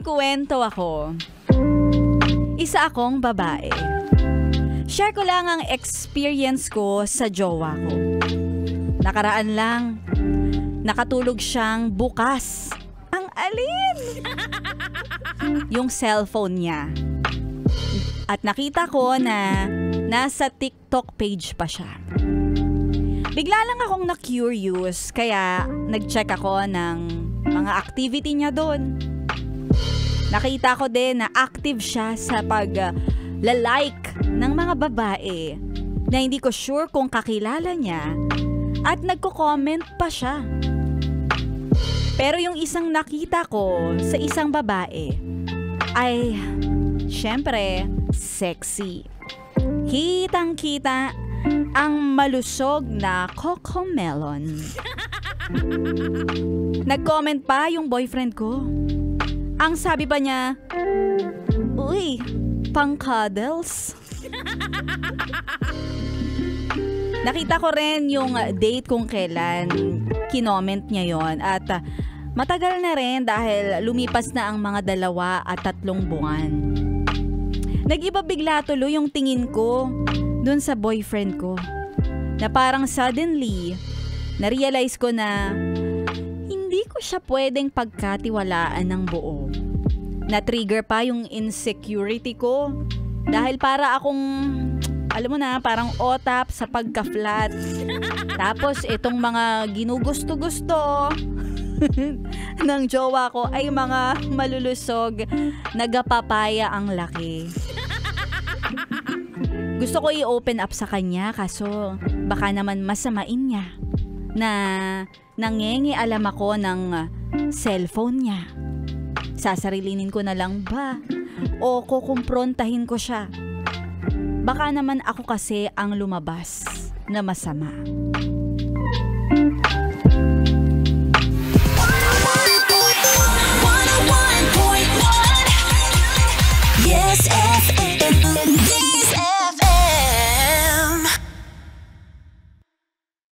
kwento ako. Isa akong babae. Share ko lang ang experience ko sa jowa ko. Nakaraan lang, nakatulog siyang bukas. Ang alin! Yung cellphone niya. At nakita ko na nasa TikTok page pa siya. Bigla lang akong na-curious, kaya nag-check ako ng mga activity niya doon. Nakita ko din na active siya sa pag-like ng mga babae na hindi ko sure kung kakilala niya at nagko-comment pa siya. Pero yung isang nakita ko sa isang babae ay, syempre, sexy. Kitang-kita ang malusog na cocomelon. Nag-comment pa yung boyfriend ko. Ang sabi pa niya, uy, pang-cuddles. Nakita ko rin yung date kung kailan kinoment niya yon at matagal na rin dahil lumipas na ang mga 2 at 3 buwan. Nag-iba bigla tuloy yung tingin ko dun sa boyfriend ko na parang suddenly na-realize ko na hindi ko siya pwedeng pagkatiwalaan ng buo. Na-trigger pa yung insecurity ko dahil para akong, alam mo na, parang otap sa pagka-flat. Tapos itong mga ginugusto-gusto ng jowa ko ay mga malulusog, nagapapaya ang laki. Gusto ko i-open up sa kanya kaso baka naman masamain niya na nangengialam ako ng cellphone niya. Sasarilinin ko na lang ba o kukumprontahin ko siya? Baka naman ako kasi ang lumabas na masama. Yes, FM.